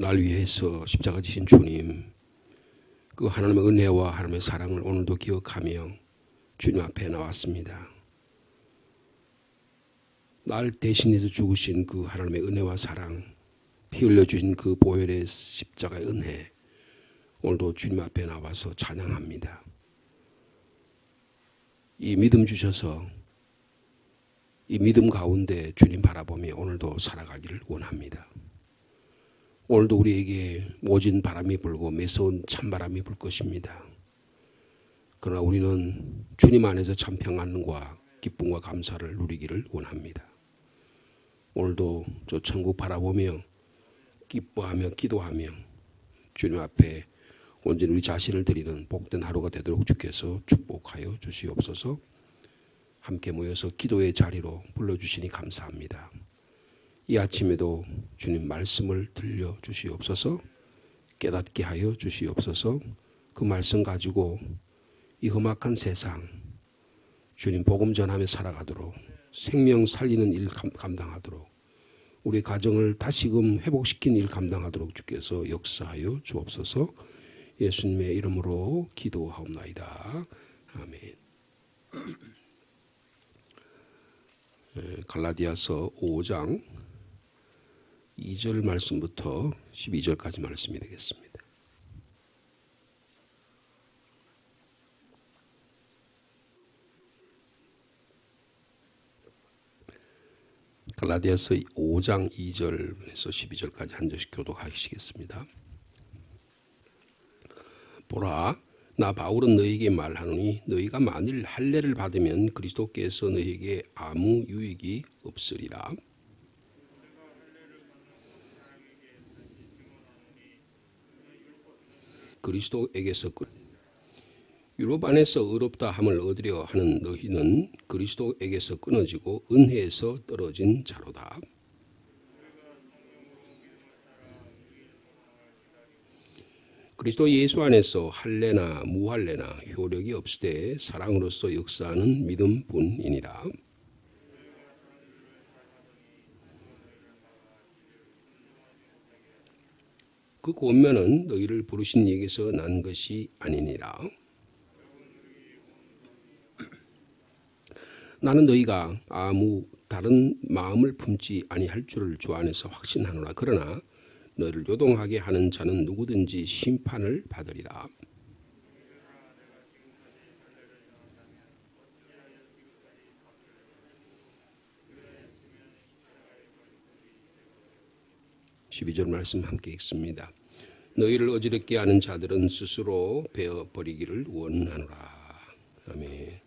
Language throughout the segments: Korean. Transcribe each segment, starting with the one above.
날 위해서 십자가 지신 주님, 그 하나님의 은혜와 하나님의 사랑을 오늘도 기억하며 주님 앞에 나왔습니다. 날 대신해서 죽으신 그 하나님의 은혜와 사랑, 피 흘려주신 그 보혈의 십자가의 은혜, 오늘도 주님 앞에 나와서 찬양합니다. 이 믿음 주셔서 이 믿음 가운데 주님 바라보며 오늘도 살아가기를 원합니다. 오늘도 우리에게 모진 바람이 불고 매서운 찬바람이 불 것입니다. 그러나 우리는 주님 안에서 참 평안과 기쁨과 감사를 누리기를 원합니다. 오늘도 저 천국 바라보며 기뻐하며 기도하며 주님 앞에 온전히 우리 자신을 드리는 복된 하루가 되도록 주께서 축복하여 주시옵소서. 함께 모여서 기도의 자리로 불러주시니 감사합니다. 이 아침에도 주님 말씀을 들려주시옵소서. 깨닫게 하여 주시옵소서. 그 말씀 가지고 이 험악한 세상 주님 복음 전하며 살아가도록, 생명 살리는 일 감당하도록, 우리 가정을 다시금 회복시키는 일 감당하도록 주께서 역사하여 주옵소서. 예수님의 이름으로 기도하옵나이다. 아멘. 갈라디아서 5장 2절 말씀부터 12절까지 말씀이 되겠습니다. 갈라디아서 5장 2절에서 12절까지 한 절씩 교독하시겠습니다. 보라, 나 바울은 너희에게 말하노니 너희가 만일 할례를 받으면 그리스도께서 너희에게 아무 유익이 없으리라. 그리스도에게서 율법 안에서 의롭다 함을 얻으려 하는 너희는 그리스도에게서 끊어지고 은혜에서 떨어진 자로다. 그리스도 예수 안에서 할례나 무할례나 효력이 없으되 사랑으로서 역사하는 믿음뿐이니라. 그 권면은 너희를 부르신 이에게서 난 것이 아니니라. 나는 너희가 아무 다른 마음을 품지 아니할 줄을 주 안에서 확신하노라. 그러나 너희를 요동하게 하는 자는 누구든지 심판을 받으리라. (12절) 말씀 함께 읽습니다. 너희를 어지럽게 하는 자들은 스스로 베어버리기를 원하노라. 아멘.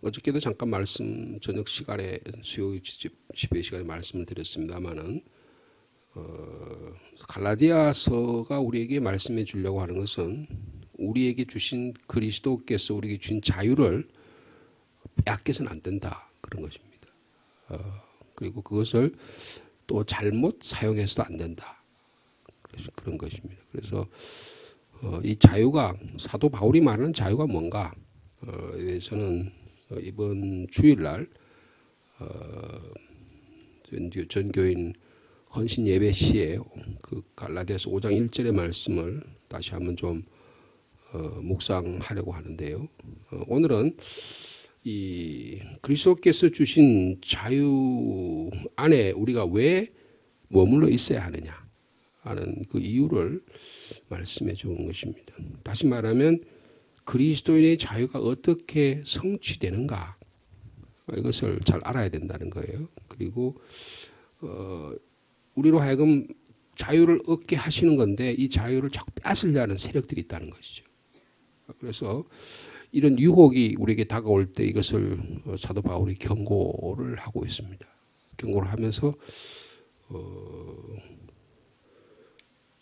어저께도 잠깐 말씀 저녁 시간에 수요 집회 시간에 말씀을 드렸습니다만은 갈라디아서가 우리에게 말씀해 주려고 하는 것은 우리에게 주신 그리스도께서 우리에게 주신 자유를 빼앗겨서는 안 된다, 그런 것입니다. 그리고 그것을 또 잘못 사용해서도 안 된다, 그런 것입니다. 그래서 이 자유가, 사도 바울이 말하는 자유가 뭔가에 대해서는 이번 주일날 전교인 헌신 예배 시에 그 갈라디아서 5장 1절의 말씀을 다시 한번 좀 묵상하려고 하는데요. 오늘은 이 그리스도께서 주신 자유 안에 우리가 왜 머물러 있어야 하느냐 하는 그 이유를 말씀해 주는 것입니다. 다시 말하면 그리스도인의 자유가 어떻게 성취되는가, 이것을 잘 알아야 된다는 거예요. 그리고 우리로 하여금 자유를 얻게 하시는 건데 이 자유를 자꾸 뺏으려는 세력들이 있다는 것이죠. 그래서 이런 유혹이 우리에게 다가올 때 이것을 사도 바울이 경고를 하고 있습니다. 경고를 하면서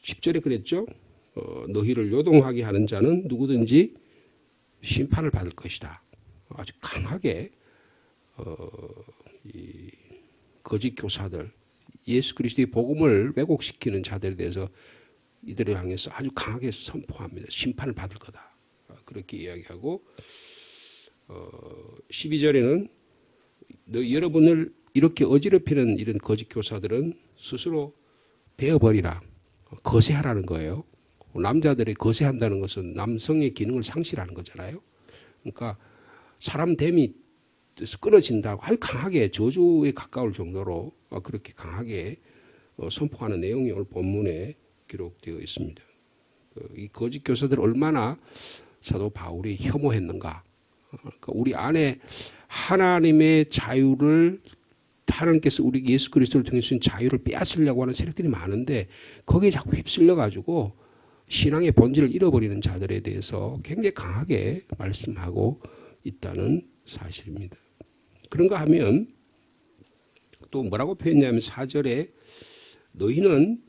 10절에 그랬죠. 너희를 요동하게 하는 자는 누구든지 심판을 받을 것이다. 아주 강하게 이 거짓 교사들, 예수 그리스도의 복음을 왜곡시키는 자들에 대해서 이들을 향해서 아주 강하게 선포합니다. 심판을 받을 거다, 그렇게 이야기하고 12절에는 여러분을 이렇게 어지럽히는 이런 거짓 교사들은 스스로 베어버리라, 거세하라는 거예요. 남자들이 거세한다는 것은 남성의 기능을 상실하는 거잖아요. 그러니까 사람 됨이 끊어진다고 아주 강하게 저주에 가까울 정도로 그렇게 강하게 선포하는 내용이 오늘 본문에 기록되어 있습니다. 이 거짓 교사들 얼마나 사도 바울이 혐오했는가. 그러니까 우리 안에 하나님의 자유를, 하나님께서 우리 예수 그리스도를 통해 주신 자유를 빼앗으려고 하는 세력들이 많은데 거기에 자꾸 휩쓸려 가지고 신앙의 본질을 잃어버리는 자들에 대해서 굉장히 강하게 말씀하고 있다는 사실입니다. 그런가 하면 또 뭐라고 표현했냐면 4절에 너희는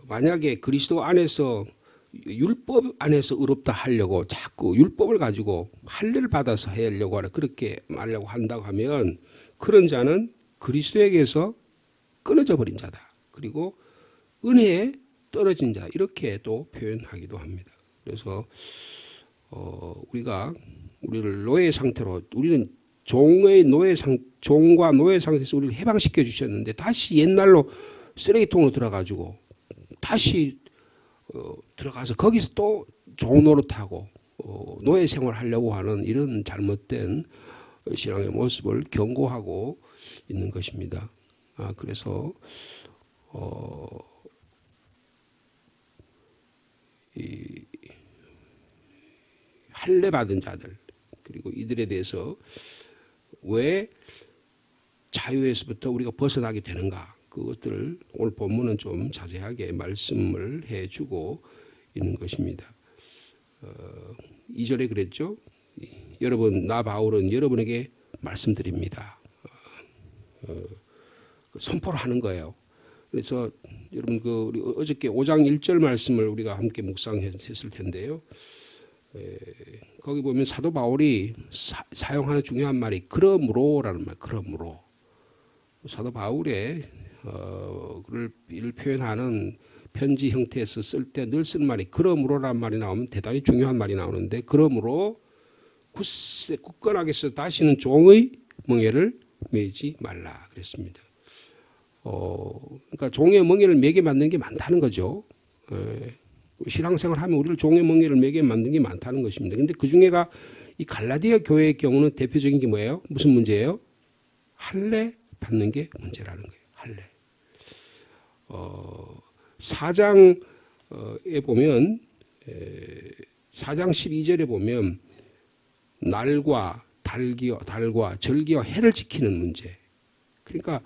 만약에 그리스도 안에서 율법 안에서 의롭다 하려고 자꾸 율법을 가지고 할례를 받아서 하려고 하는, 그렇게 말하려고 한다고 하면 그런 자는 그리스도에게서 끊어져 버린 자다. 그리고 은혜에 떨어진 자, 이렇게 또 표현하기도 합니다. 그래서 우리를 노예 상태로, 우리는 종과 노예 상태에서 우리를 해방시켜 주셨는데 다시 옛날로 쓰레기통으로 들어가지고 다시 들어가서 거기서 또 종 노릇하고 노예 생활하려고 하는 이런 잘못된 신앙의 모습을 경고하고 있는 것입니다. 그래서 이 할례 받은 자들, 그리고 이들에 대해서 왜 자유에서부터 우리가 벗어나게 되는가, 그것들을 오늘 본문은 좀 자세하게 말씀을 해주고 있는 것입니다. 2절에 그랬죠. 여러분, 나 바울은 여러분에게 말씀드립니다. 선포를 하는 거예요. 그래서 여러분 우리 어저께 5장 1절 말씀을 우리가 함께 묵상했을 텐데요. 거기 보면 사도 바울이 사용하는 중요한 말이 그러므로라는 말. 그러므로 사도 바울의 이를 표현하는 편지 형태에서 쓸 때 늘 쓰는 말이 그러므로라는 말이 나오면 대단히 중요한 말이 나오는데, 그러므로 굳건하게 써 다시는 종의 멍에를 매지 말라 그랬습니다. 그러니까 종의 멍에를 매게 만드는 게 많다는 거죠. 신앙생활 하면 우리를 종의 멍에를 매게 만드는 게 많다는 것입니다. 그런데 그 중에가 이 갈라디아 교회의 경우는 대표적인 게 뭐예요? 무슨 문제예요? 할례 받는 게 문제라는 거예요. 할례. 4장에 보면 4장 12절에 보면 날과 달과 절기와 해를 지키는 문제. 그러니까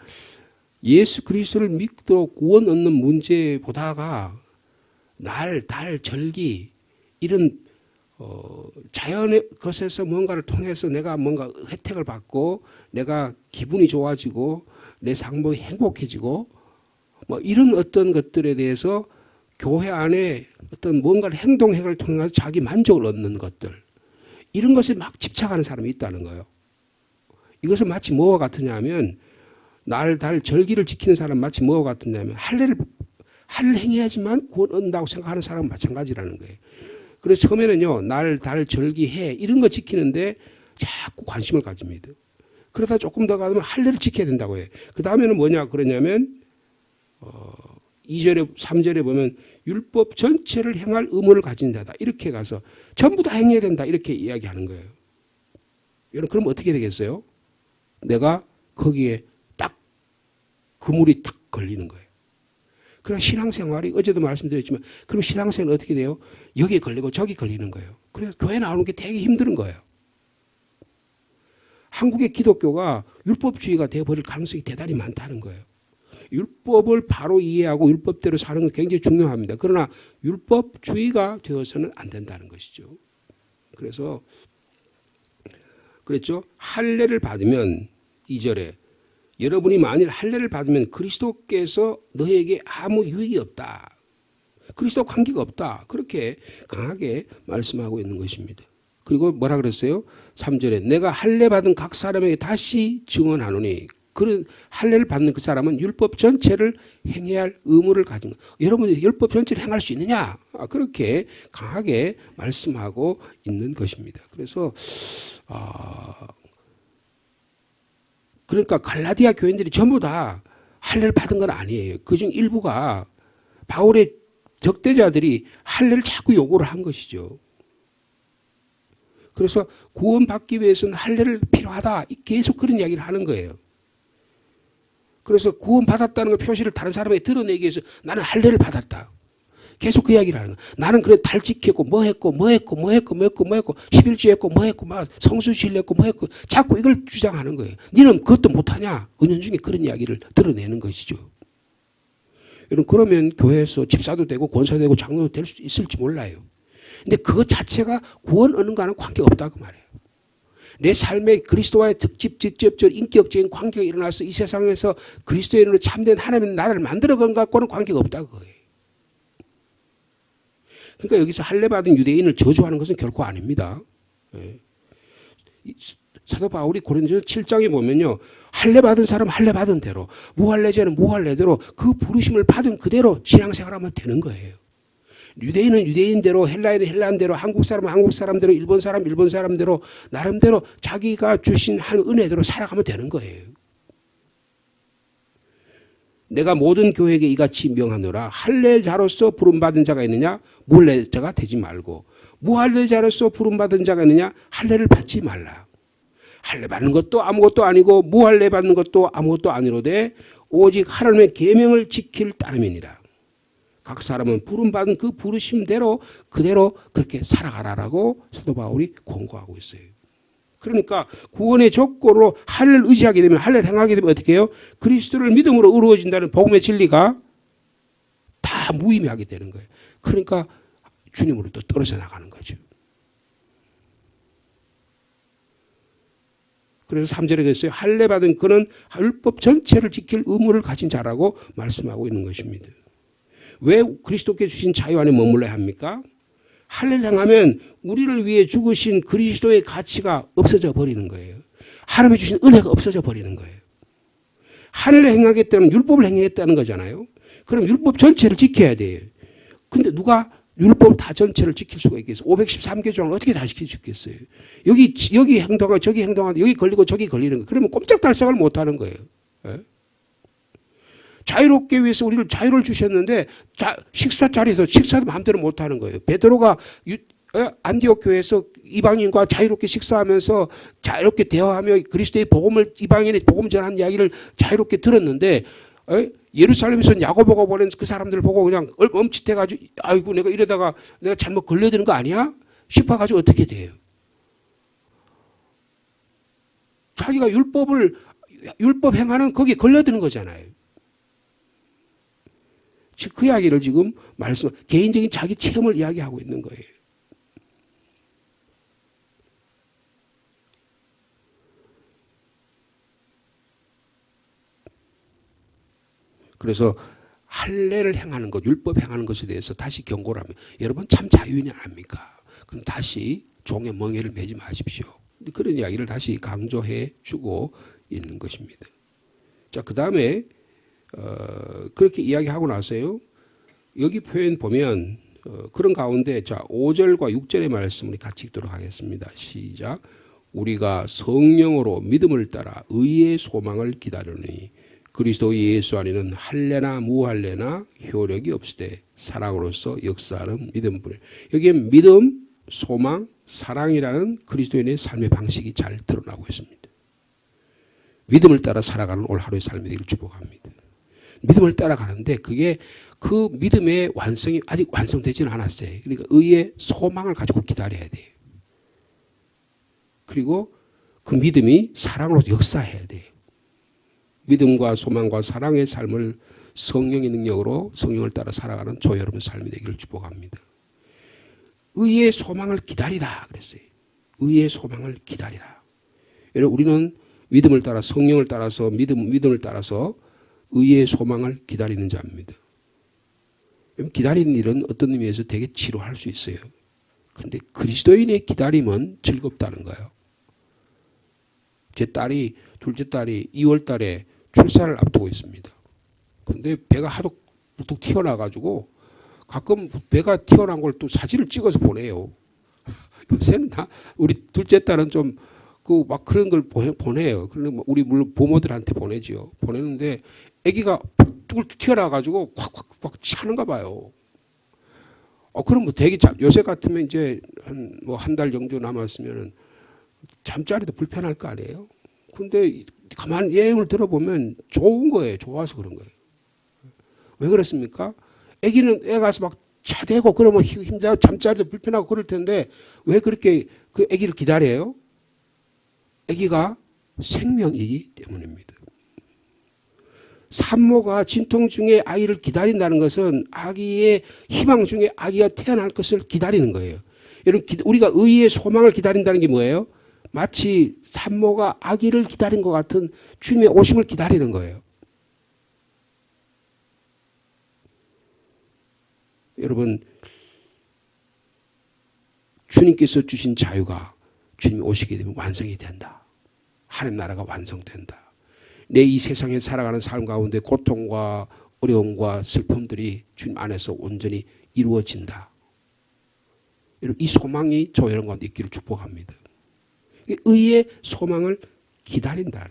예수 그리스도를 믿도록 구원 얻는 문제보다가 날, 달, 절기 이런 자연의 것에서 뭔가를 통해서 내가 뭔가 혜택을 받고 내가 기분이 좋아지고 내 삶이 행복해지고 뭐 이런 어떤 것들에 대해서 교회 안에 어떤 뭔가를 행동을 통해서 자기 만족을 얻는 것들, 이런 것에 막 집착하는 사람이 있다는 거예요. 이것은 마치 뭐와 같으냐 하면 날, 달, 절기를 지키는 사람 마치 뭐와 같으냐면 할례를 행해야지만 구원 얻는다고 생각하는 사람은 마찬가지라는 거예요. 그래서 처음에는요, 날, 달, 절기, 해 이런 거 지키는데 자꾸 관심을 가집니다. 그러다 조금 더 가면 할례를 지켜야 된다고 해요. 그 다음에는 뭐냐 그러냐면 2절에 3절에 보면 율법 전체를 행할 의무를 가진 자다. 이렇게 가서 전부 다 행해야 된다. 이렇게 이야기하는 거예요. 여러분, 그럼 어떻게 되겠어요? 내가 거기에 딱 그물이 딱 걸리는 거예요. 그래서 신앙생활이 어제도 말씀드렸지만 그럼 신앙생활은 어떻게 돼요? 여기에 걸리고 저기 걸리는 거예요. 그래서 교회 나오는 게 되게 힘든 거예요. 한국의 기독교가 율법주의가 되어버릴 가능성이 대단히 많다는 거예요. 율법을 바로 이해하고 율법대로 사는 건 굉장히 중요합니다. 그러나 율법주의가 되어서는 안 된다는 것이죠. 그래서 그랬죠. 할례를 받으면 2절에 여러분이 만일 할례를 받으면 그리스도께서 너에게 아무 유익이 없다. 그리스도 관계가 없다. 그렇게 강하게 말씀하고 있는 것입니다. 그리고 뭐라 그랬어요? 3절에 내가 할례 받은 각 사람에게 다시 증언하노니 그런 할례를 받는 그 사람은 율법 전체를 행해야 할 의무를 가진 것. 여러분이 율법 전체를 행할 수 있느냐? 그렇게 강하게 말씀하고 있는 것입니다. 그래서 그러니까 갈라디아 교인들이 전부 다 할례를 받은 건 아니에요. 그중 일부가 바울의 적대자들이 할례를 자꾸 요구를 한 것이죠. 그래서 구원받기 위해서는 할례를 필요하다. 계속 그런 이야기를 하는 거예요. 그래서 구원받았다는 걸 표시를 다른 사람에게 드러내기 위해서 나는 할례를 받았다. 계속 그 이야기를 하는 거야. 나는 그래 달 지켰고 뭐 했고 11주 했고 뭐 했고 막 성수시를 했고 뭐 했고 자꾸 이걸 주장하는 거예요. 너는 그것도 못하냐? 은연중에 그런 이야기를 드러내는 것이죠. 여러분 그러면 교회에서 집사도 되고 권사도 되고 장로도 될 수 있을지 몰라요. 근데 그것 자체가 구원 얻는가는 관계가 없다고 말해요. 내 삶에 그리스도와의 직접적 인격적인 관계가 일어나서 이 세상에서 그리스도인으로 참된 하나님의 나라를 만들어간 것과는 관계가 없다고 거예요. 그러니까 여기서 할례 받은 유대인을 저주하는 것은 결코 아닙니다. 사도 바울이 고린도서 7장에 보면요. 할례 받은 사람은 할례 받은 대로, 무할례자는 무할례대로 그 부르심을 받은 그대로 신앙생활하면 되는 거예요. 유대인은 유대인대로, 헬라인은 헬라인대로, 한국 사람은 한국 사람대로, 일본 사람은 일본 사람대로 나름대로 자기가 주신 한 은혜대로 살아가면 되는 거예요. 내가 모든 교회에게 이같이 명하노라. 할례자로서 부름받은 자가 있느냐? 무할례자가 되지 말고, 무할례자로서 부름받은 자가 있느냐? 할례를 받지 말라. 할례 받는 것도 아무것도 아니고 무할례 받는 것도 아무것도 아니로되 오직 하나님의 계명을 지킬 따름이니라. 각 사람은 부름받은 그 부르심대로 그대로 그렇게 살아가라라고 사도 바울이 권고하고 있어요. 그러니까 구원의 조건으로 할례를 의지하게 되면, 할례를 행하게 되면 어떻게 해요? 그리스도를 믿음으로 의로워진다는 복음의 진리가 다 무의미하게 되는 거예요. 그러니까 주님으로 또 떨어져 나가는 거죠. 그래서 3절에 됐어요. 할례 받은 그는 율법 전체를 지킬 의무를 가진 자라고 말씀하고 있는 것입니다. 왜 그리스도께 주신 자유 안에 머물러야 합니까? 할례를 행하면 우리를 위해 죽으신 그리스도의 가치가 없어져 버리는 거예요. 하나님이 주신 은혜가 없어져 버리는 거예요. 할례를 행하겠다는 율법을 행하겠다는 거잖아요. 그럼 율법 전체를 지켜야 돼요. 근데 누가 율법 다 전체를 지킬 수가 있겠어요? 513개 조항을 어떻게 다 지킬 수 있겠어요? 여기 행동하고 저기 행동하고 여기 걸리고 저기 걸리는 거. 그러면 꼼짝달싹을 못 하는 거예요. 예? 자유롭게 위해서 우리를 자유를 주셨는데 식사 자리에서 식사도 마음대로 못 하는 거예요. 베드로가 안디옥 교회에서 이방인과 자유롭게 식사하면서 자유롭게 대화하며 그리스도의 복음을 이방인의 복음 전한 이야기를 자유롭게 들었는데 예루살렘에서 야고보가 보낸 그 사람들을 보고 그냥 멈칫해가지고 아이고 내가 이러다가 내가 잘못 걸려드는 거 아니야? 싶어가지고 어떻게 돼요? 자기가 율법 행하는 거기에 걸려드는 거잖아요. 즉 그 이야기를 지금 개인적인 자기 체험을 이야기하고 있는 거예요. 그래서 할례를 행하는 것, 율법 행하는 것에 대해서 다시 경고를 하면 여러분 참 자유인이 아닙니까? 그럼 다시 종의 멍에를 매지 마십시오. 그런 이야기를 다시 강조해 주고 있는 것입니다. 자, 그 다음에 그렇게 이야기하고 나서요. 여기 표현 보면 그런 가운데 자 5절과 6절의 말씀을 같이 읽도록 하겠습니다. 시작. 우리가 성령으로 믿음을 따라 의의 소망을 기다리니 그리스도 예수 안에는 할례나 무할례나 효력이 없으되 사랑으로서 역사하는 믿음뿐이라. 여기에 믿음, 소망, 사랑이라는 그리스도인의 삶의 방식이 잘 드러나고 있습니다. 믿음을 따라 살아가는 올 하루의 삶이 되기를 축복합니다. 믿음을 따라가는데 그게 그 믿음의 완성이 아직 완성되지는 않았어요. 그러니까 의의 소망을 가지고 기다려야 돼요. 그리고 그 믿음이 사랑으로 역사해야 돼요. 믿음과 소망과 사랑의 삶을 성령의 능력으로 성령을 따라 살아가는 저 여러분 삶이 되기를 축복합니다. 의의 소망을 기다리라 그랬어요. 의의 소망을 기다리라. 여러분 우리는 믿음을 따라 성령을 따라서 믿음을 따라서 의의 소망을 기다리는 자입니다. 기다리는 일은 어떤 의미에서 되게 지루할 수 있어요. 그런데 그리스도인의 기다림은 즐겁다는 거예요. 제 둘째 딸이 2월 달에 출산을 앞두고 있습니다. 그런데 배가 하도 뚝 튀어나가지고 가끔 배가 튀어나온 걸 또 사진을 찍어서 보내요. 요새는 우리 둘째 딸은 좀 그 막 그런 걸 보내요. 그런데 우리 물론 부모들한테 보내지요. 보내는데 아기가 뚝뚝 튀어나와가지고 확 차는가 봐요. 그럼 뭐 되게 요새 같으면 이제 한 달 정도 남았으면은 잠자리도 불편할 거 아니에요. 근데 가만히 예행을 들어보면 좋은 거예요. 좋아서 그런 거예요. 왜 그렇습니까? 애 가서 막 차대고 그러면 힘들어 잠자리도 불편하고 그럴 텐데 왜 그렇게 그 아기를 기다려요? 아기가 생명이기 때문입니다. 산모가 진통 중에 아이를 기다린다는 것은 아기의 희망 중에 아기가 태어날 것을 기다리는 거예요. 여러분, 우리가 의의 소망을 기다린다는 게 뭐예요? 마치 산모가 아기를 기다린 것 같은 주님의 오심을 기다리는 거예요. 여러분, 주님께서 주신 자유가 주님이 오시게 되면 완성이 된다. 하나님 나라가 완성된다. 내 이 세상에 살아가는 삶 가운데 고통과 어려움과 슬픔들이 주님 안에서 온전히 이루어진다. 이 소망이 저 여러분 가운데 있기를 축복합니다. 의의 소망을 기다린다.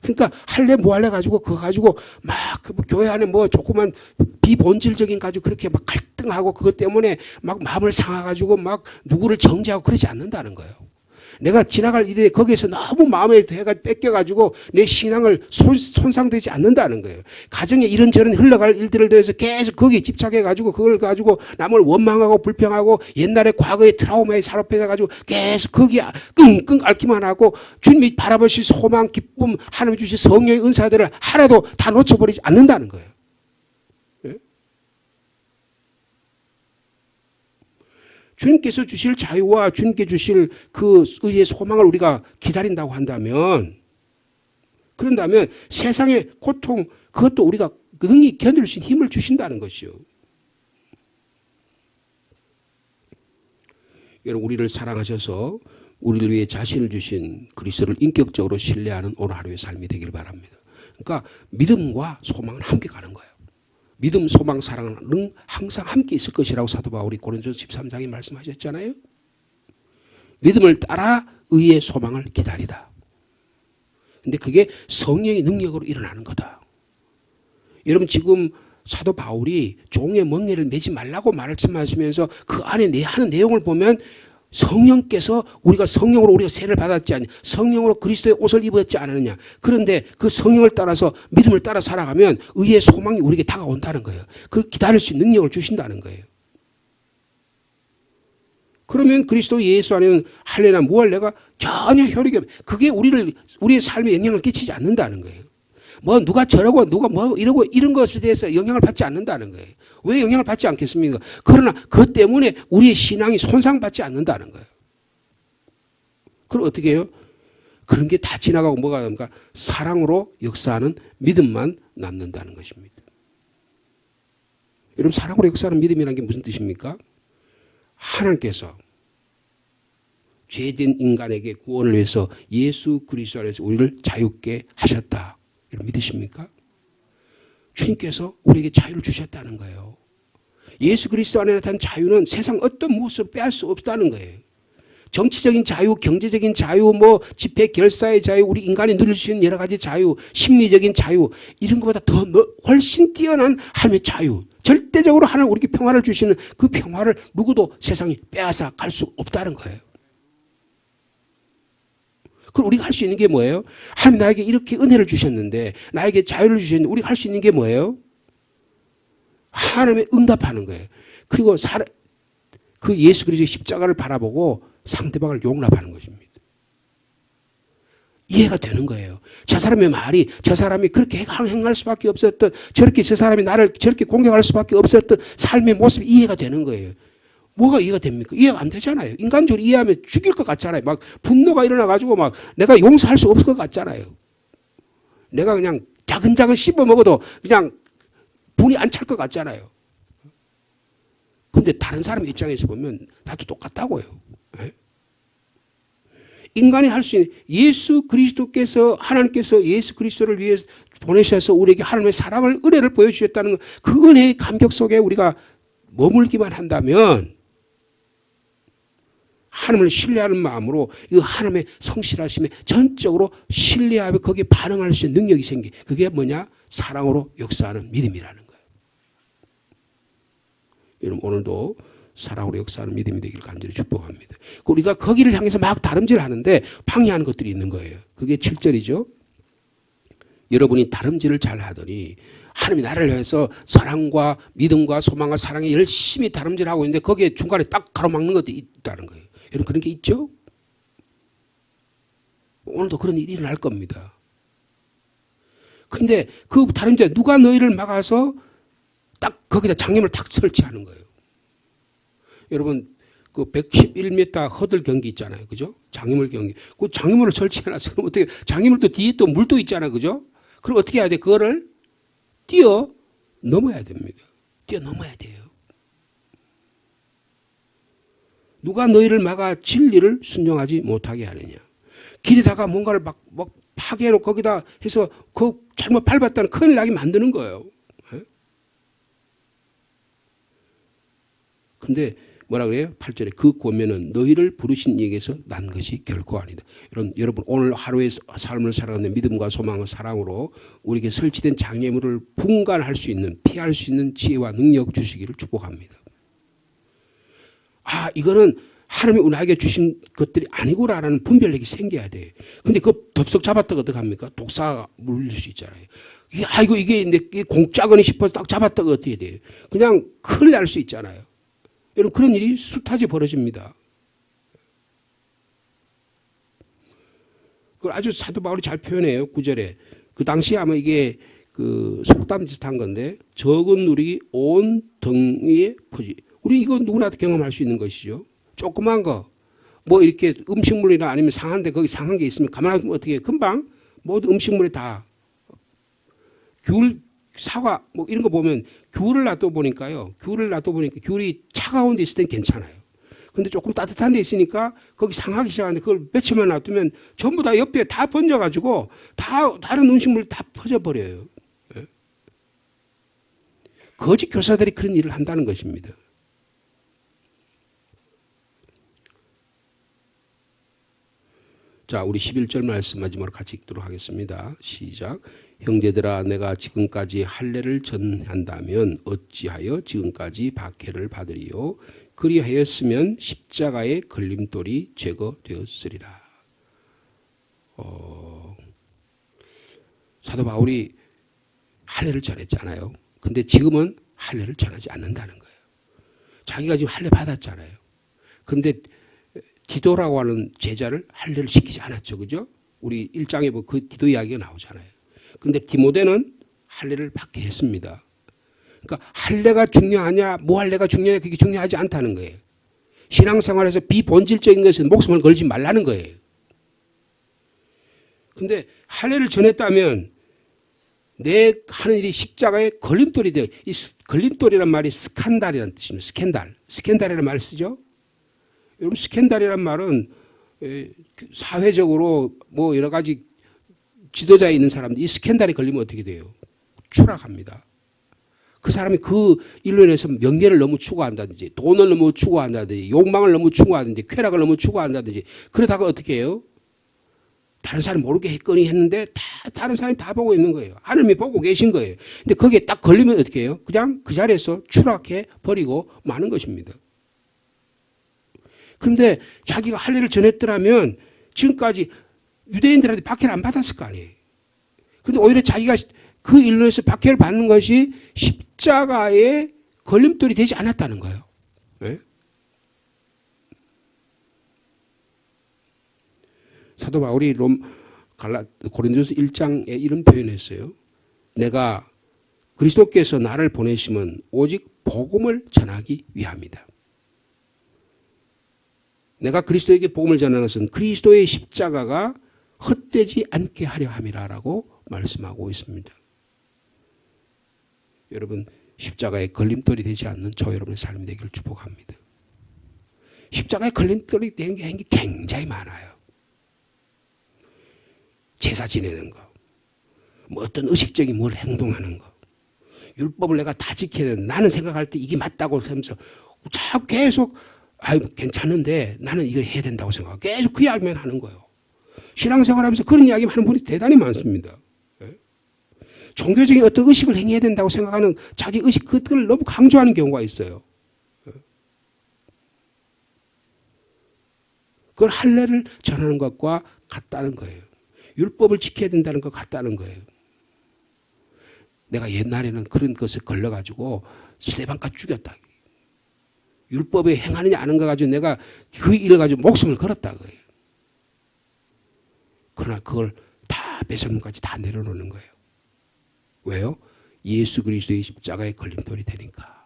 그러니까 할래 뭐 할래 가지고 그거 가지고 막 교회 안에 뭐 조그만 비본질적인 가지고 그렇게 막 갈등하고 그것 때문에 막 마음을 상해가지고 막 누구를 정죄하고 그러지 않는다는 거예요. 내가 지나갈 일에 거기에서 너무 마음에 뺏겨가지고 내 신앙을 손상되지 않는다는 거예요. 가정에 이런저런 흘러갈 일들을 대해서 계속 거기에 집착해가지고 그걸 가지고 남을 원망하고 불평하고 옛날에 과거의 트라우마에 사로잡혀가지고 계속 거기에 끙끙 앓기만 하고 주님이 바라보실 소망, 기쁨, 하나님 주신 성령의 은사들을 하나도 다 놓쳐버리지 않는다는 거예요. 주님께서 주실 자유와 주님께 주실 그 의의 소망을 우리가 기다린다고 한다면, 그런다면 세상의 고통, 그것도 우리가 능히 견딜 수 있는 힘을 주신다는 것이요. 여러분, 우리를 사랑하셔서 우리를 위해 자신을 주신 그리스도를 인격적으로 신뢰하는 오늘 하루의 삶이 되길 바랍니다. 그러니까 믿음과 소망은 함께 가는 거예요. 믿음, 소망, 사랑은 항상 함께 있을 것이라고 사도 바울이 고린도서 13장에 말씀하셨잖아요. 믿음을 따라 의의 소망을 기다리라. 근데 그게 성령의 능력으로 일어나는 거다. 여러분, 지금 사도 바울이 종의 멍에를 매지 말라고 말씀하시면서 그 안에 하는 내용을 보면 성령께서 우리가 성령으로 우리가 세를 받았지 않냐, 성령으로 그리스도의 옷을 입었지 않느냐. 그런데 그 성령을 따라서 믿음을 따라 살아가면 의의 소망이 우리에게 다가온다는 거예요. 그 기다릴 수 있는 능력을 주신다는 거예요. 그러면 그리스도 예수 안에는 할래나 뭐 할래가 전혀 효력이 없어요. 그게 우리의 삶에 영향을 끼치지 않는다는 거예요. 뭐 누가 저러고 누가 뭐 이러고 이런 것에 대해서 영향을 받지 않는다는 거예요. 왜 영향을 받지 않겠습니까? 그러나 그것 때문에 우리의 신앙이 손상받지 않는다는 거예요. 그럼 어떻게 해요? 그런 게 다 지나가고 뭐가 됩니까? 사랑으로 역사하는 믿음만 남는다는 것입니다. 여러분, 사랑으로 역사하는 믿음이라는 게 무슨 뜻입니까? 하나님께서 죄된 인간에게 구원을 위해서 예수 그리스도 안에서 우리를 자유케 하셨다. 여러분 믿으십니까? 주님께서 우리에게 자유를 주셨다는 거예요. 예수 그리스도 안에 나타난 자유는 세상 어떤 무엇으로 빼앗을 수 없다는 거예요. 정치적인 자유, 경제적인 자유, 뭐 집회 결사의 자유, 우리 인간이 누릴 수 있는 여러 가지 자유, 심리적인 자유, 이런 것보다 더 훨씬 뛰어난 하나님의 자유, 절대적으로 하나님 우리에게 평화를 주시는 그 평화를 누구도 세상에 빼앗아 갈 수 없다는 거예요. 그럼 우리가 할 수 있는 게 뭐예요? 하나님 나에게 이렇게 은혜를 주셨는데, 나에게 자유를 주셨는데 우리가 할 수 있는 게 뭐예요? 하나님의 응답하는 거예요. 그리고 그 예수 그리스도의 십자가를 바라보고 상대방을 용납하는 것입니다. 이해가 되는 거예요. 저 사람의 말이, 저 사람이 그렇게 행할 수밖에 없었던, 저렇게 저 사람이 나를 저렇게 공격할 수밖에 없었던 삶의 모습이 이해가 되는 거예요. 뭐가 이해가 됩니까? 이해가 안 되잖아요. 인간적으로 이해하면 죽일 것 같잖아요. 막 분노가 일어나가지고 막 내가 용서할 수 없을 것 같잖아요. 내가 그냥 자근자근 씹어 먹어도 그냥 분이 안 찰 것 같잖아요. 근데 다른 사람 입장에서 보면 나도 똑같다고요. 네? 인간이 할 수 있는, 예수 그리스도께서, 하나님께서 예수 그리스도를 위해 보내셔서 우리에게 하나님의 사랑을, 은혜를 보여주셨다는 그 은혜의 감격 속에 우리가 머물기만 한다면 하나님을 신뢰하는 마음으로 이 하나님의 성실하심에 전적으로 신뢰하며 거기에 반응할 수 있는 능력이 생기. 그게 뭐냐? 사랑으로 역사하는 믿음이라는 거예요. 여러분 오늘도 사랑으로 역사하는 믿음이 되기를 간절히 축복합니다. 우리가 거기를 향해서 막 다름질하는데 방해하는 것들이 있는 거예요. 그게 7절이죠. 여러분이 다름질을 잘 하더니 하나님이 나를 위해서 사랑과 믿음과 소망과 사랑에 열심히 다름질하고 있는데 거기에 중간에 딱 가로막는 것도 있다는 거예요. 여러분 그런 게 있죠? 오늘도 그런 일이 일어날 겁니다. 근데 그 다름질 누가 너희를 막아서 딱 거기다 장애물을 탁 설치하는 거예요. 여러분 그 111m 허들 경기 있잖아요. 그죠? 장애물 경기. 그 장애물을 설치해놨어. 그럼 어떻게 장애물도 뒤에 또 물도 있잖아요. 그죠? 그럼 어떻게 해야 돼? 그거를 뛰어 넘어야 됩니다. 뛰어 넘어야 돼요. 누가 너희를 막아 진리를 순종하지 못하게 하느냐. 길에다가 뭔가를 막 파괴해놓고 거기다 해서 그 잘못 밟았다는 큰일 나게 만드는 거예요. 근데 뭐라 그래요? 8절에 그 고면은 너희를 부르신 이에게서 난 것이 결코 아니다. 여러분 오늘 하루의 삶을 살아가는 믿음과 소망과 사랑으로 우리에게 설치된 장애물을 분간할 수 있는 피할 수 있는 지혜와 능력 주시기를 축복합니다. 아 이거는 하나님이 나에게 주신 것들이 아니구나라는 분별력이 생겨야 돼. 근데 그 덥석 잡았다가 어떡합니까? 독사가 물릴 수 있잖아요. 아이고 이게 내 공짜거니 싶어서 딱 잡았다가 어떻게 돼요? 그냥 큰일 날 수 있잖아요. 여러분 그런 일이 숱하게 벌어집니다. 그걸 아주 사도 바울이 잘 표현해요. 9절에. 그 당시에 아마 이게 그 속담 비슷한 건데 적은 누룩이 온 덩이에 퍼지. 우리 이거 누구나 경험할 수 있는 것이죠. 조그만 거. 뭐 이렇게 음식물이나 아니면 상한데 거기 상한 게 있으면 가만히 보면 어떻게 금방 모든 음식물에 다 귤 사과 뭐 이런 거 보면 귤을 놔둬보니까요. 귤이 차가운 데 있을 땐 괜찮아요. 근데 조금 따뜻한 데 있으니까 거기 상하기 시작하는데 그걸 며칠만 놔두면 전부 다 옆에 다 번져가지고 다 다른 음식물 다 퍼져버려요. 거짓 교사들이 그런 일을 한다는 것입니다. 자, 우리 11절 말씀 마지막으로 같이 읽도록 하겠습니다. 시작. 형제들아 내가 지금까지 할례를 전한다면 어찌하여 지금까지 박해를 받으리요. 그리하였으면 십자가의 걸림돌이 제거되었으리라. 사도 바울이 할례를 전했잖아요. 근데 지금은 할례를 전하지 않는다는 거예요. 자기가 지금 할례 받았잖아요. 근데 디도라고 하는 제자를 할례를 시키지 않았죠. 그죠? 우리 1장에 보면 그 디도 이야기가 나오잖아요. 근데 디모데는 할례를 받게 했습니다. 그러니까 할례가 중요하냐, 뭐 할례가 중요하냐, 그게 중요하지 않다는 거예요. 신앙생활에서 비본질적인 것은 목숨을 걸지 말라는 거예요. 근데 할례를 전했다면 내 하는 일이 십자가의 걸림돌이 돼요. 이 걸림돌이란 말이 스칸달이라는 뜻입니다. 스캔달이라는 말을 쓰죠. 여러분 스캔달이란 말은 사회적으로 뭐 여러 가지 지도자에 있는 사람들 이 스캔달이 걸리면 어떻게 돼요? 추락합니다. 그 사람이 그 일로 인해서 명예를 너무 추구한다든지 돈을 너무 추구한다든지 욕망을 너무 추구한다든지 쾌락을 너무 추구한다든지 그러다가 어떻게 해요? 다른 사람이 모르게 했거니 했는데 다른 사람이 다 보고 있는 거예요. 하나님이 보고 계신 거예요. 근데 거기에 딱 걸리면 어떻게 해요? 그냥 그 자리에서 추락해 버리고 마는 것입니다. 근데 자기가 할례를 전했더라면 지금까지 유대인들한테 박해를 안 받았을 거 아니에요. 근데 오히려 자기가 그 일로 해서 박해를 받는 것이 십자가의 걸림돌이 되지 않았다는 거예요. 네? 사도 바울이 고린도서 1장에 이런 표현했어요. 내가 그리스도께서 나를 보내심은 오직 복음을 전하기 위함이다. 내가 그리스도에게 복음을 전하는 것은 그리스도의 십자가가 헛되지 않게 하려 함이라라고 말씀하고 있습니다. 여러분 십자가의 걸림돌이 되지 않는 저 여러분의 삶이 되기를 축복합니다. 십자가의 걸림돌이 되는 게 굉장히 많아요. 제사 지내는 거, 뭐 어떤 의식적인 뭘 행동하는 거, 율법을 내가 다 지켜야 되는 나는 생각할 때 이게 맞다고 하면서 자꾸 계속 아유, 괜찮은데 나는 이거 해야 된다고 생각하고 계속 그 이야기만 하는 거예요. 신앙생활하면서 그런 이야기만 하는 분이 대단히 많습니다. 종교적인 어떤 의식을 행해야 된다고 생각하는 자기 의식 그걸 너무 강조하는 경우가 있어요. 그걸 할례를 전하는 것과 같다는 거예요. 율법을 지켜야 된다는 것 같다는 거예요. 내가 옛날에는 그런 것에 걸려가지고 스데반까지 죽였다. 율법에 행하느냐 안 하는가 가지고 내가 그 일을 가지고 목숨을 걸었다 거예요. 그러나 그걸 다 배설문까지 다 내려놓는 거예요. 왜요? 예수 그리스도의 십자가의 걸림돌이 되니까.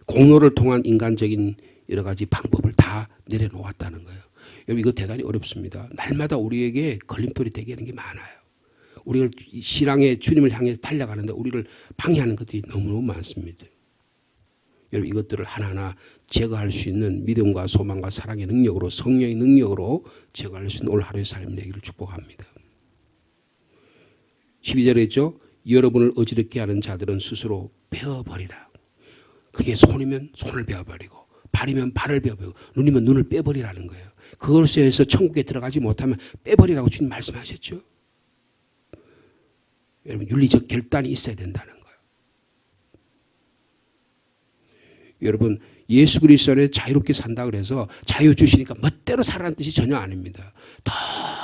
공로를 통한 인간적인 여러 가지 방법을 다 내려놓았다는 거예요. 여러분 이거 대단히 어렵습니다. 날마다 우리에게 걸림돌이 되게 하는 게 많아요. 우리가 신앙의 주님을 향해 달려가는데 우리를 방해하는 것들이 너무너무 많습니다. 여러분 이것들을 하나하나 제거할 수 있는 믿음과 소망과 사랑의 능력으로 성령의 능력으로 제거할 수 있는 오늘 하루의 삶이 되기를 축복합니다. 12절에 있죠. 여러분을 어지럽게 하는 자들은 스스로 베어버리라. 그게 손이면 손을 베어버리고 발이면 발을 베어버리고 눈이면 눈을 빼버리라는 거예요. 그것에 의해서 천국에 들어가지 못하면 빼버리라고 주님 말씀하셨죠. 여러분 윤리적 결단이 있어야 된다는 거예요. 여러분 예수 그리스도 안에 자유롭게 산다 그래서 자유 주시니까 멋대로 살라는 뜻이 전혀 아닙니다. 더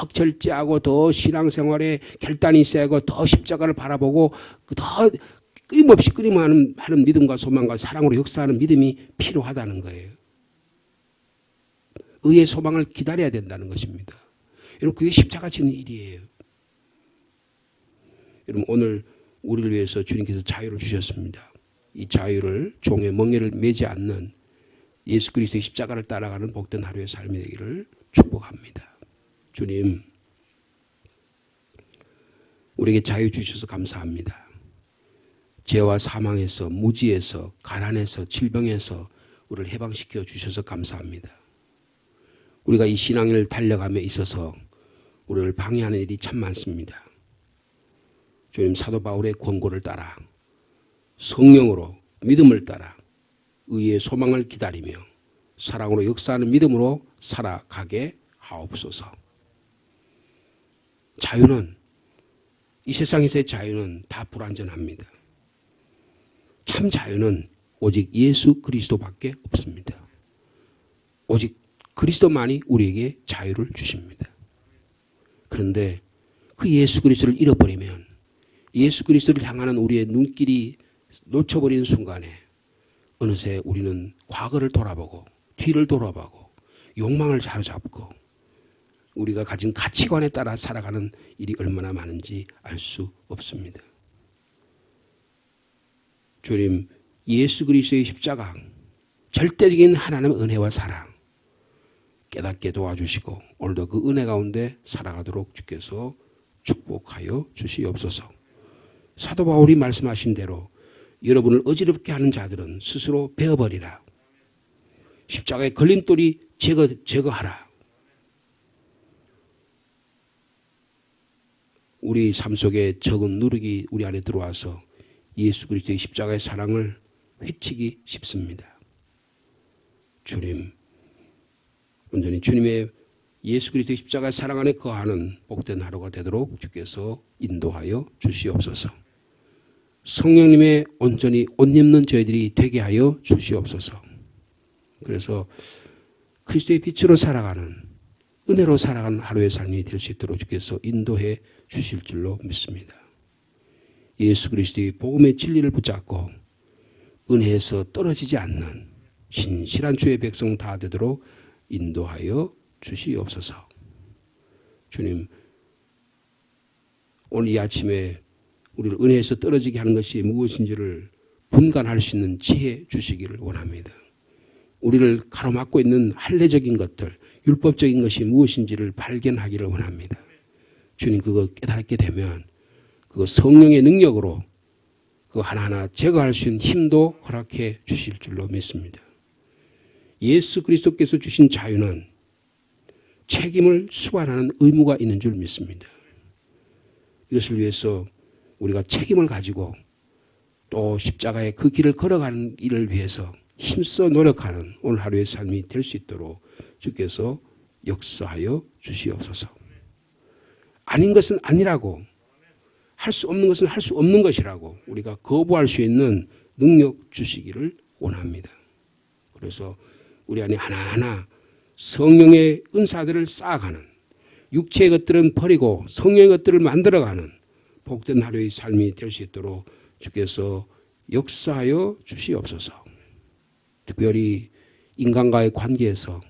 절제하고 더 신앙생활에 결단이 있어야 하고 더 십자가를 바라보고 더 끊임없이 하는 믿음과 소망과 사랑으로 역사하는 믿음이 필요하다는 거예요. 의의 소망을 기다려야 된다는 것입니다. 여러분 그게 십자가 지는 일이에요. 여러분 오늘 우리를 위해서 주님께서 자유를 주셨습니다. 이 자유를 종의 멍에를 매지 않는 예수 그리스도의 십자가를 따라가는 복된 하루의 삶이 되기를 축복합니다. 주님 우리에게 자유 주셔서 감사합니다. 죄와 사망에서 무지에서 가난에서 질병에서 우리를 해방시켜 주셔서 감사합니다. 우리가 이 신앙을 달려감에 있어서 우리를 방해하는 일이 참 많습니다. 주님 사도 바울의 권고를 따라 성령으로 믿음을 따라 의의 소망을 기다리며 사랑으로 역사하는 믿음으로 살아가게 하옵소서. 자유는 이 세상에서의 자유는 다 불완전합니다. 참 자유는 오직 예수 그리스도밖에 없습니다. 오직 그리스도만이 우리에게 자유를 주십니다. 그런데 그 예수 그리스도를 잃어버리면 예수 그리스도를 향하는 우리의 눈길이 놓쳐버리는 순간에 어느새 우리는 과거를 돌아보고 뒤를 돌아보고 욕망을 사로잡고 우리가 가진 가치관에 따라 살아가는 일이 얼마나 많은지 알 수 없습니다. 주님 예수 그리스도의 십자가 절대적인 하나님의 은혜와 사랑 깨닫게 도와주시고 오늘도 그 은혜 가운데 살아가도록 주께서 축복하여 주시옵소서. 사도 바울이 말씀하신 대로 여러분을 어지럽게 하는 자들은 스스로 베어버리라. 십자가의 걸림돌이 제거하라. 우리 삶 속에 적은 누룩이 우리 안에 들어와서 예수 그리스도의 십자가의 사랑을 해치기 쉽습니다. 주님, 온전히 주님의 예수 그리스도의 십자가의 사랑 안에 거하는 복된 하루가 되도록 주께서 인도하여 주시옵소서. 성령님의 온전히 옷 입는 저희들이 되게 하여 주시옵소서. 그래서 그리스도의 빛으로 살아가는 은혜로 살아가는 하루의 삶이 될 수 있도록 주께서 인도해 주실 줄로 믿습니다. 예수 그리스도의 복음의 진리를 붙잡고 은혜에서 떨어지지 않는 신실한 주의 백성 다 되도록 인도하여 주시옵소서. 주님, 오늘 이 아침에 우리를 은혜에서 떨어지게 하는 것이 무엇인지를 분간할 수 있는 지혜 주시기를 원합니다. 우리를 가로막고 있는 할례적인 것들, 율법적인 것이 무엇인지를 발견하기를 원합니다. 주님 그거 깨닫게 되면 그거 성령의 능력으로 그거 하나하나 제거할 수 있는 힘도 허락해 주실 줄로 믿습니다. 예수 그리스도께서 주신 자유는 책임을 수반하는 의무가 있는 줄 믿습니다. 이것을 위해서 우리가 책임을 가지고 또 십자가의 그 길을 걸어가는 일을 위해서 힘써 노력하는 오늘 하루의 삶이 될 수 있도록 주께서 역사하여 주시옵소서. 아닌 것은 아니라고, 할 수 없는 것은 할 수 없는 것이라고 우리가 거부할 수 있는 능력 주시기를 원합니다. 그래서 우리 안에 하나하나 성령의 은사들을 쌓아가는, 육체의 것들은 버리고 성령의 것들을 만들어가는 복된 하루의 삶이 될 수 있도록 주께서 역사하여 주시옵소서. 특별히 인간과의 관계에서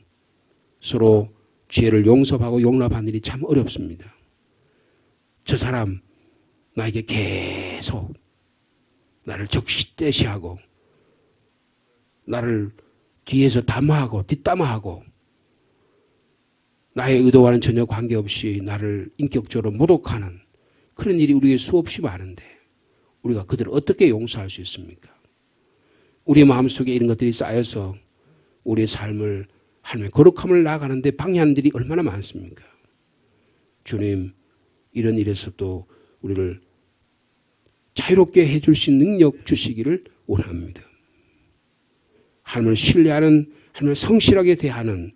서로 죄를 용서하고 용납하는 일이 참 어렵습니다. 저 사람 나에게 계속 나를 적시대시하고 나를 뒤에서 담화하고 뒷담화하고 나의 의도와는 전혀 관계없이 나를 인격적으로 모독하는 그런 일이 우리에게 수없이 많은데 우리가 그들을 어떻게 용서할 수 있습니까? 우리의 마음속에 이런 것들이 쌓여서 우리의 삶을 하나님의 거룩함을 나아가는데 방해하는 일이 얼마나 많습니까? 주님, 이런 일에서도 우리를 자유롭게 해줄 수 있는 능력 주시기를 원합니다. 하나님을 신뢰하는, 하나님을 성실하게 대하는,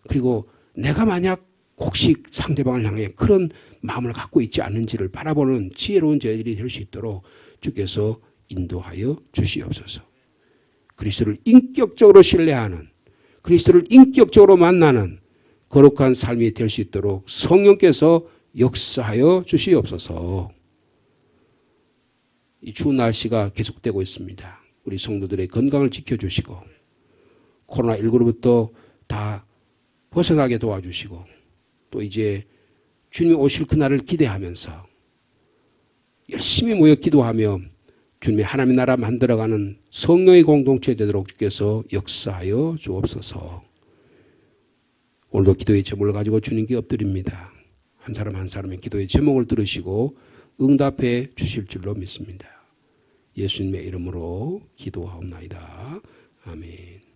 그리고 내가 만약 혹시 상대방을 향해 그런 마음을 갖고 있지 않은지를 바라보는 지혜로운 저희들이 될 수 있도록 주께서 인도하여 주시옵소서. 그리스도를 인격적으로 신뢰하는, 그리스도를 인격적으로 만나는 거룩한 삶이 될 수 있도록 성령께서 역사하여 주시옵소서. 이 추운 날씨가 계속되고 있습니다. 우리 성도들의 건강을 지켜주시고 코로나19로부터 다 벗어나게 도와주시고 또 이제 주님이 오실 그날을 기대하면서 열심히 모여 기도하며 주님의 하나님의 나라 만들어가는 성령의 공동체 되도록 주께서 역사하여 주옵소서. 오늘도 기도의 제목을 가지고 주님께 엎드립니다. 한 사람 한 사람의 기도의 제목을 들으시고 응답해 주실 줄로 믿습니다. 예수님의 이름으로 기도하옵나이다. 아멘.